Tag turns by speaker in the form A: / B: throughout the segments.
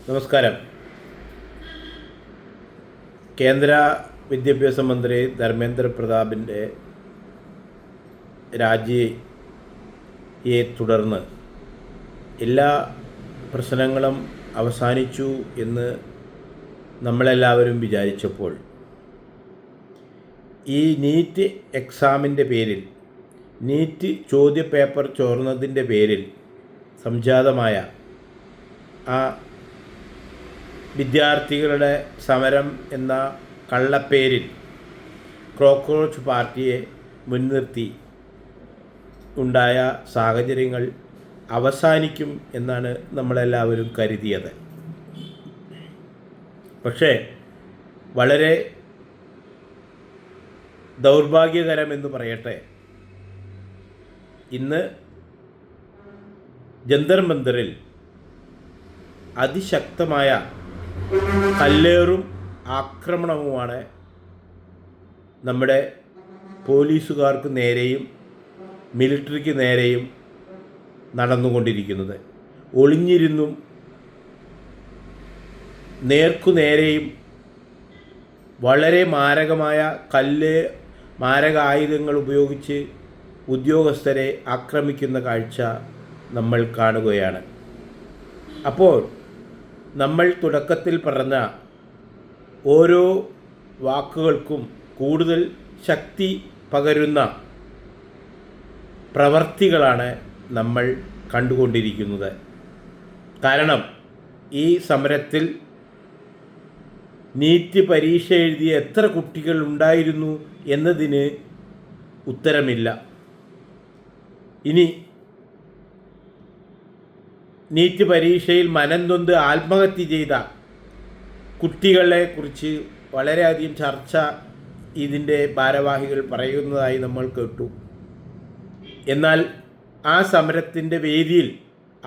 A: നമസ്കാരം. കേന്ദ്ര വിദ്യാഭ്യാസ മന്ത്രി ധർമ്മേന്ദ്ര പ്രധാനിൻ്റെ രാജിയെ തുടർന്ന് എല്ലാ പ്രശ്നങ്ങളും അവസാനിച്ചു എന്ന് നമ്മളെല്ലാവരും വിചാരിച്ചപ്പോൾ ഈ നീറ്റ് എക്സാമിൻ്റെ പേരിൽ, നീറ്റ് ചോദ്യപേപ്പർ ചോർന്നതിൻ്റെ പേരിൽ സംജാതമായ ആ വിദ്യാർത്ഥികളുടെ സമരം എന്ന കള്ളപ്പേരിൽ കോക്രോച്ച് പാർട്ടിയെ മുൻനിർത്തി ഉണ്ടായ സാഹചര്യങ്ങൾ അവസാനിക്കും എന്നാണ് നമ്മളെല്ലാവരും കരുതിയത്. പക്ഷേ വളരെ ദൗർഭാഗ്യകരമെന്ന് പറയട്ടെ, ഇന്ന് ജന്തർ മന്ദിറിൽ അതിശക്തമായ കല്ലേറും ആക്രമണവുമാണ് നമ്മുടെ പോലീസുകാർക്ക് നേരെയും മിലിറ്ററിക്ക് നേരെയും നടന്നുകൊണ്ടിരിക്കുന്നത്. ഒളിഞ്ഞിരുന്നും നേർക്കുനേരെയും വളരെ മാരകമായ മാരകായുധങ്ങൾ ഉപയോഗിച്ച് ഉദ്യോഗസ്ഥരെ ആക്രമിക്കുന്ന കാഴ്ച നമ്മൾ കാണുകയാണ്. അപ്പോൾ നമ്മൾ തുടക്കത്തിൽ പറഞ്ഞ ഓരോ വാക്കുകൾക്കും കൂടുതൽ ശക്തി പകരുന്ന പ്രവർത്തികളാണ് നമ്മൾ കണ്ടുകൊണ്ടിരിക്കുന്നത്. കാരണം ഈ സമരത്തിൽ നീറ്റ് പരീക്ഷ എഴുതിയ എത്ര കുട്ടികൾ ഉണ്ടായിരുന്നു എന്നതിന് ഉത്തരമില്ല. ഇനി നീറ്റ് പരീക്ഷയിൽ മനംനൊന്ത് ആത്മഹത്യ ചെയ്ത കുട്ടികളെ കുറിച്ച് വളരെയധികം ചർച്ച ഇതിൻ്റെ ഭാരവാഹികൾ പറയുന്നതായി നമ്മൾ കേട്ടു. എന്നാൽ ആ സമരത്തിൻ്റെ വേദിയിൽ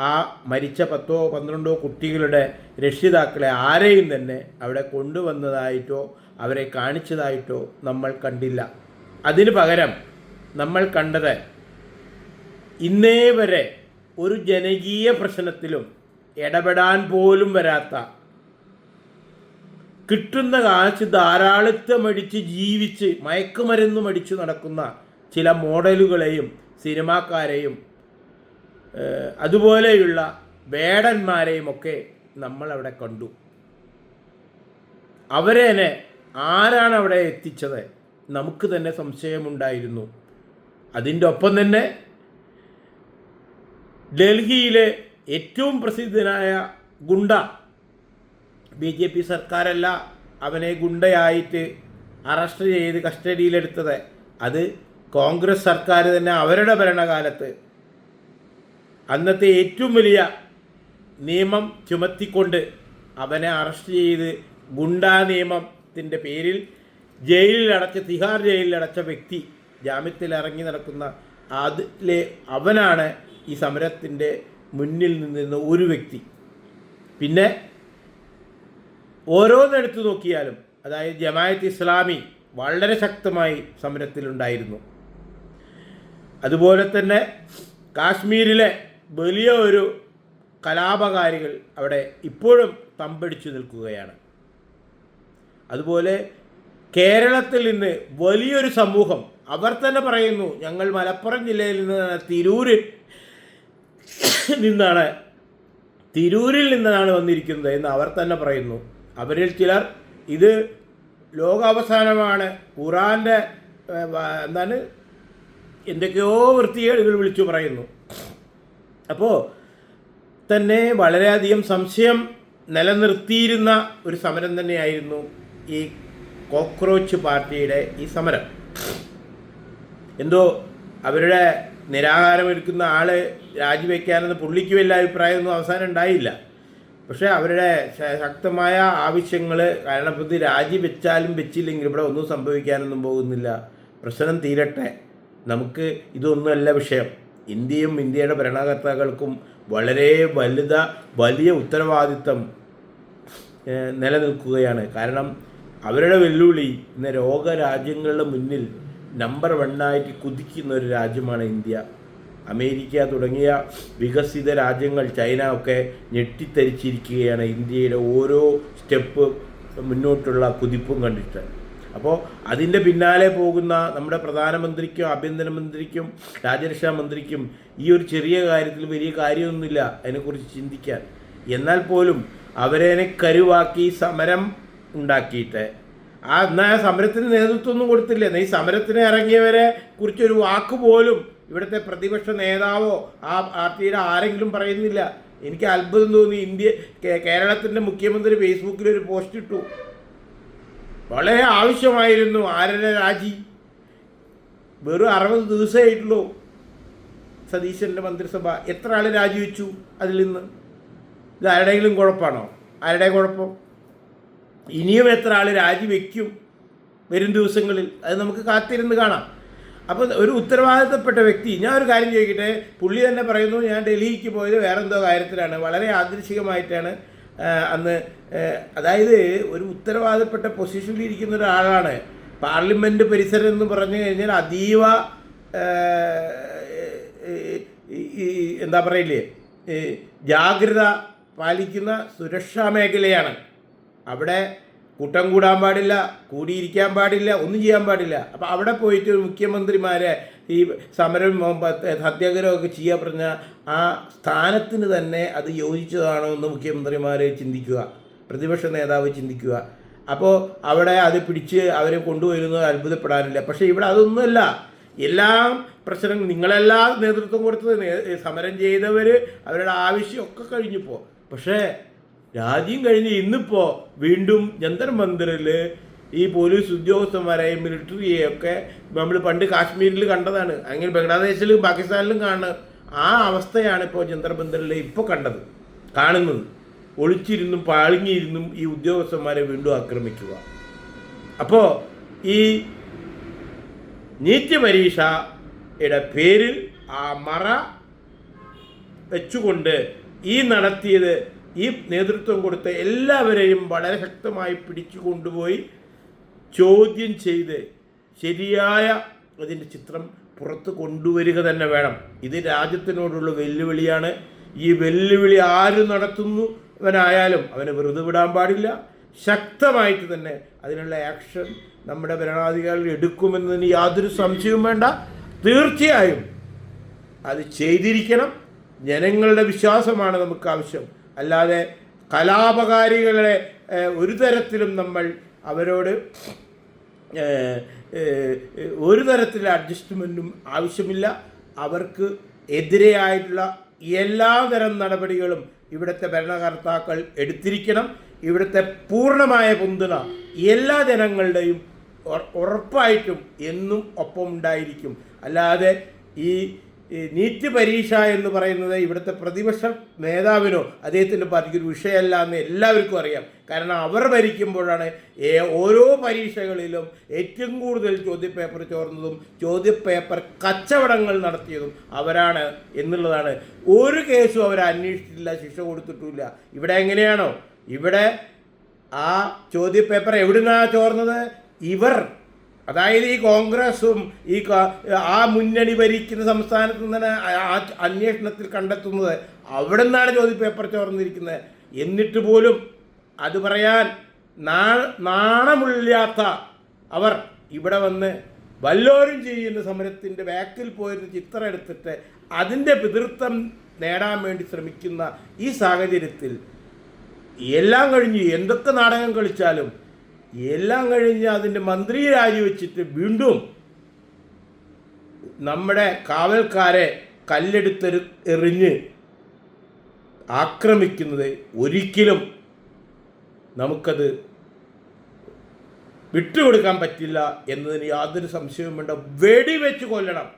A: ആ മരിച്ച 10-12 കുട്ടികളുടെ രക്ഷിതാക്കളെ ആരെയും തന്നെ അവിടെ കൊണ്ടുവന്നതായിട്ടോ അവരെ കാണിച്ചതായിട്ടോ നമ്മൾ കണ്ടില്ല. അതിനു പകരം നമ്മൾ കണ്ടത് ഇന്നേ വരെ ഒരു ജനകീയ പ്രശ്നത്തിലും ഇടപെടാൻ പോലും വരാത്ത, കിട്ടുന്ന കാശ് ധാരാളിത്തമടിച്ച് ജീവിച്ച് മയക്കുമരുന്നും അടിച്ചു നടക്കുന്ന ചില മോഡലുകളെയും സിനിമാക്കാരെയും അതുപോലെയുള്ള വേടന്മാരെയും ഒക്കെ നമ്മളവിടെ കണ്ടു. അവരെ ആരാണ് അവിടെ എത്തിച്ചത്? നമുക്ക് തന്നെ സംശയമുണ്ടായിരുന്നു. അതിൻ്റെ ഒപ്പം തന്നെ ഡൽഹിയിലെ ഏറ്റവും പ്രസിദ്ധനായ ഗുണ്ട, BJP സർക്കാരല്ല അവനെ ഗുണ്ടയായിട്ട് അറസ്റ്റ് ചെയ്ത് കസ്റ്റഡിയിലെടുത്തത്, അത് കോൺഗ്രസ് സർക്കാർ തന്നെ അവരുടെ ഭരണകാലത്ത് അന്നത്തെ ഏറ്റവും വലിയ നിയമം ചുമത്തിക്കൊണ്ട് അവനെ അറസ്റ്റ് ചെയ്ത് ഗുണ്ടാ നിയമത്തിൻ്റെ പേരിൽ തിഹാർ ജയിലിലടച്ച വ്യക്തി, ജാമ്യത്തിൽ ഇറങ്ങി നടക്കുന്ന അവനാണ് ഈ സമരത്തിൻ്റെ മുന്നിൽ നിന്നിരുന്ന ഒരു വ്യക്തി. പിന്നെ ഓരോന്നെടുത്തു നോക്കിയാലും, അതായത് ജമാഅത്ത് ഇസ്ലാമി വളരെ ശക്തമായി സമരത്തിലുണ്ടായിരുന്നു. അതുപോലെ തന്നെ കാശ്മീരിലെ വലിയ ഒരു കലാപകാരികൾ അവിടെ ഇപ്പോഴും തമ്പടിച്ചു നിൽക്കുകയാണ്. അതുപോലെ കേരളത്തിൽ നിന്ന് വലിയൊരു സമൂഹം, അവർ തന്നെ പറയുന്നു, ഞങ്ങൾ മലപ്പുറം ജില്ലയിൽ നിന്നാണ്, തിരൂരിൽ നിന്നാണ് വന്നിരിക്കുന്നത് എന്ന് അവർ തന്നെ പറയുന്നു. അവരിൽ ചിലർ ഇത് ലോകാവസാനമാണ്, ഖുറാൻ്റെ എന്തൊക്കെയോ വൃത്തികേടുകൾ വിളിച്ചു പറയുന്നു. അപ്പോൾ തന്നെ വളരെയധികം സംശയം നിലനിർത്തിയിരുന്ന ഒരു സമരം തന്നെയായിരുന്നു ഈ കോക്രോച്ച് പാർട്ടിയുടെ ഈ സമരം. എന്തോ അവരുടെ നിരാഹാരമെടുക്കുന്ന ആൾ രാജിവെക്കാനെന്ന് പുള്ളിക്ക് വലിയ അഭിപ്രായമൊന്നും അവസാനം ഉണ്ടായില്ല. പക്ഷേ അവരുടെ ശക്തമായ ആവശ്യങ്ങൾ, കാരണം ഇത് രാജിവെച്ചാലും വെച്ചില്ലെങ്കിൽ ഇവിടെ ഒന്നും സംഭവിക്കാനൊന്നും പോകുന്നില്ല, പ്രശ്നം തീരട്ടെ, നമുക്ക് ഇതൊന്നുമല്ല വിഷയം. ഇന്ത്യയും ഇന്ത്യയുടെ ഭരണകർത്താക്കൾക്കും വളരെ വലിയ ഉത്തരവാദിത്തം നിലനിൽക്കുകയാണ്. കാരണം അവരുടെ വെല്ലുവിളി ഇന്ന് ലോകരാജ്യങ്ങളുടെ മുന്നിൽ നമ്പർ 1 കുതിക്കുന്ന ഒരു രാജ്യമാണ് ഇന്ത്യ. അമേരിക്ക തുടങ്ങിയ വികസിത രാജ്യങ്ങൾ, ചൈന ഒക്കെ ഞെട്ടിത്തരിച്ചിരിക്കുകയാണ് ഇന്ത്യയുടെ ഓരോ സ്റ്റെപ്പ് മുന്നോട്ടുള്ള കുതിപ്പും കണ്ടിട്ട്. അപ്പോൾ അതിൻ്റെ പിന്നാലെ പോകുന്ന നമ്മുടെ പ്രധാനമന്ത്രിക്കും ആഭ്യന്തരമന്ത്രിക്കും രാജ്യരക്ഷാ മന്ത്രിക്കും ഈ ഒരു ചെറിയ കാര്യത്തിൽ വലിയ കാര്യമൊന്നുമില്ല അതിനെക്കുറിച്ച് ചിന്തിക്കാൻ. എന്നാൽ പോലും അവരെ കരുവാക്കി സമരം ഉണ്ടാക്കിയിട്ട് എന്നാൽ സമരത്തിന് നേതൃത്വമൊന്നും കൊടുത്തില്ല. ഈ സമരത്തിന് ഇറങ്ങിയവരെ കുറിച്ചൊരു വാക്ക് പോലും ഇവിടുത്തെ പ്രതിപക്ഷ നേതാവോ ആ പാർട്ടിയുടെ ആരെങ്കിലും പറയുന്നില്ല. എനിക്ക് അത്ഭുതം തോന്നി. കേരളത്തിൻ്റെ മുഖ്യമന്ത്രി ഫേസ്ബുക്കിൽ ഒരു പോസ്റ്റ് ഇട്ടു. വളരെ ആവശ്യമായിരുന്നു ആരുടെ രാജി. വെറും 60 ദിവസമായിട്ടുള്ളൂ സതീശൻ്റെ മന്ത്രിസഭ. എത്ര ആൾ രാജിവെച്ചു അതിൽ നിന്ന്? ഇത് ആരുടെയെങ്കിലും കുഴപ്പമാണോ? ആരുടെ കുഴപ്പം? ഇനിയും എത്ര ആൾ രാജിവെക്കും വരും ദിവസങ്ങളിൽ? അത് നമുക്ക് കാത്തിരുന്ന് കാണാം. അപ്പോൾ ഒരു ഉത്തരവാദിത്തപ്പെട്ട വ്യക്തി, ഞാൻ ഒരു കാര്യം ചോദിക്കട്ടെ, പുള്ളി തന്നെ പറയുന്നു ഞാൻ ഡൽഹിക്ക് പോയത് വേറെ എന്തോ കാര്യത്തിലാണ്, വളരെ യാദൃശ്ചികമായിട്ടാണ് അന്ന്. അതായത് ഒരു ഉത്തരവാദിത്തപ്പെട്ട പൊസിഷനിൽ ഇരിക്കുന്ന ഒരാളാണ്. പാർലമെൻറ്റ് പരിസരം എന്ന് പറഞ്ഞു കഴിഞ്ഞാൽ അതീവ എന്താ പറയില്ലേ, ജാഗ്രത പാലിക്കുന്ന സുരക്ഷാ മേഖലയാണ്. അവിടെ കൂട്ടം കൂടാൻ പാടില്ല, കൂടിയിരിക്കാൻ പാടില്ല, ഒന്നും ചെയ്യാൻ പാടില്ല. അപ്പോൾ അവിടെ പോയിട്ട് മുഖ്യമന്ത്രിമാരെ ഈ സമരം സത്യാഗ്രഹമൊക്കെ ചെയ്യാൻ പറഞ്ഞ ആ സ്ഥാനത്തിന് തന്നെ അത് യോജിച്ചതാണോ എന്ന് മുഖ്യമന്ത്രിമാർ ചിന്തിക്കുക, പ്രതിപക്ഷ നേതാവ് ചിന്തിക്കുക. അപ്പോൾ അവിടെ അത് പിടിച്ച് അവരെ കൊണ്ടുവരുന്നത് അത്ഭുതപ്പെടാനില്ല. പക്ഷേ ഇവിടെ അതൊന്നുമല്ല. എല്ലാം പ്രശ്നം നിങ്ങളെല്ലാം നേതൃത്വം കൊടുത്തത്, സമരം ചെയ്തവർ അവരുടെ ആവശ്യമൊക്കെ കഴിഞ്ഞപ്പോൾ. പക്ഷേ രാജ്യം കഴിഞ്ഞ് ഇന്നിപ്പോൾ വീണ്ടും ജന്തർ മന്ദിറിൽ ഈ പോലീസ് ഉദ്യോഗസ്ഥന്മാരെയും മിലിറ്ററിയെയൊക്കെ നമ്മൾ പണ്ട് കാശ്മീരിൽ കണ്ടതാണ്, അങ്ങനെ ബംഗ്ലാദേശിലും പാകിസ്ഥാനിലും കാണുന്ന ആ അവസ്ഥയാണ് ഇപ്പോൾ ജന്തർ മന്ദിറിൽ ഇപ്പോൾ കാണുന്നത്. ഒളിച്ചിരുന്നും പാളിങ്ങിയിരുന്നും ഈ ഉദ്യോഗസ്ഥന്മാരെ വീണ്ടും ആക്രമിക്കുക. അപ്പോൾ ഈ നീറ്റ് പരീക്ഷയുടെ പേരിൽ ആ മറ വെച്ചുകൊണ്ട് ഈ നടത്തിയത്, ഈ നേതൃത്വം കൊടുത്ത എല്ലാവരെയും വളരെ ശക്തമായി പിടിച്ചു കൊണ്ടുപോയി ചോദ്യം ചെയ്ത് ശരിയായ അതിൻ്റെ ചിത്രം പുറത്ത് കൊണ്ടുവരിക തന്നെ വേണം. ഇത് രാജ്യത്തിനോടുള്ള വെല്ലുവിളിയാണ്. ഈ വെല്ലുവിളി ആര് നടത്തുന്നവനായാലും അവനെ വെറുതെ വിടാൻ പാടില്ല. ശക്തമായിട്ട് തന്നെ അതിനുള്ള ആക്ഷൻ നമ്മുടെ ഭരണാധികാരികൾ എടുക്കുമെന്നതിന് യാതൊരു സംശയവും വേണ്ട. തീർച്ചയായും അത് ചെയ്തിരിക്കണം. ജനങ്ങളുടെ വിശ്വാസമാണ് നമുക്ക് ആവശ്യം. അല്ലാതെ കലാപകാരികളെ ഒരു തരത്തിലും നമ്മൾ അവരോട് ഒരു തരത്തിലുള്ള അഡ്ജസ്റ്റ്മെൻറ്റും ആവശ്യമില്ല. അവർക്ക് എതിരെയായിട്ടുള്ള എല്ലാതരം നടപടികളും ഇവിടുത്തെ ഭരണകർത്താക്കൾ എടുത്തിരിക്കണം. ഇവിടുത്തെ പൂർണ്ണമായ പിന്തുണ എല്ലാ ജനങ്ങളുടെയും ഉറപ്പായിട്ടും എന്നും ഒപ്പം ഉണ്ടായിരിക്കും. അല്ലാതെ ഈ നീറ്റ് പരീക്ഷ എന്ന് പറയുന്നത് ഇവിടുത്തെ പ്രതിപക്ഷ നേതാവിനോ അദ്ദേഹത്തിൻ്റെ പാർട്ടിക്കൊരു വിഷയമല്ല എന്ന് എല്ലാവർക്കും അറിയാം. കാരണം അവർ ഭരിക്കുമ്പോഴാണ് ഓരോ പരീക്ഷകളിലും ഏറ്റവും കൂടുതൽ ചോദ്യപേപ്പർ ചോർന്നതും ചോദ്യപേപ്പർ കച്ചവടങ്ങൾ നടത്തിയതും അവരാണ് എന്നുള്ളതാണ്. ഒരു കേസും അവർ അന്വേഷിച്ചിട്ടില്ല, ശിക്ഷ കൊടുത്തിട്ടില്ല. ഇവിടെ എങ്ങനെയാണോ, ഇവിടെ ആ ചോദ്യപേപ്പർ എവിടുന്നാണ് ചോർന്നത്? ഇവർ, അതായത് ഈ കോൺഗ്രസും ഈ ആ മുന്നണി ഭരിക്കുന്ന സംസ്ഥാനത്ത് നിന്ന് അന്വേഷണത്തിൽ കണ്ടെത്തുന്നത് അവിടെ നിന്നാണ് ചോദ്യപേപ്പർ ചോർന്നിരിക്കുന്നത്. എന്നിട്ട് പോലും അത് പറയാൻ നാണമില്ലാത്ത അവർ ഇവിടെ വന്ന് വല്ലോരും ചെയ്യുന്ന സമരത്തിൻ്റെ ബാക്കിൽ പോയിരുന്ന ചിത്രം എടുത്തിട്ട് അതിൻ്റെ പിതൃത്വം നേടാൻ വേണ്ടി ശ്രമിക്കുന്ന ഈ സാഹചര്യത്തിൽ എല്ലാം കഴിഞ്ഞ് എന്തൊക്കെ നാടകം കളിച്ചാലും എല്ലാം കഴിഞ്ഞ് അതിൻ്റെ മന്ത്രി രാജിവെച്ചിട്ട് വീണ്ടും നമ്മുടെ കാവൽക്കാരെ എറിഞ്ഞ് ആക്രമിക്കുന്നത് ഒരിക്കലും നമുക്കത് വിട്ടുകൊടുക്കാൻ പറ്റില്ല എന്നതിന് യാതൊരു സംശയവും വേണ്ട. വെടിവെച്ച് കൊല്ലണം,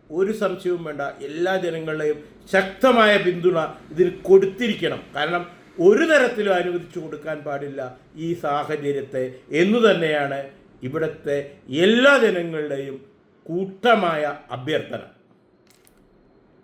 A: ഒരു സംശയവും വേണ്ട. എല്ലാ ജനങ്ങളുടെയും ശക്തമായ പിന്തുണ ഇതിന് കൊടുത്തിരിക്കണം. കാരണം ഒരു തരത്തിലും അനുവദിച്ചു കൊടുക്കാൻ പാടില്ല ഈ സാഹചര്യത്തെ എന്നു തന്നെയാണ് ഇവിടുത്തെ എല്ലാ ജനങ്ങളുടെയും കൂട്ടമായ അഭ്യർത്ഥന.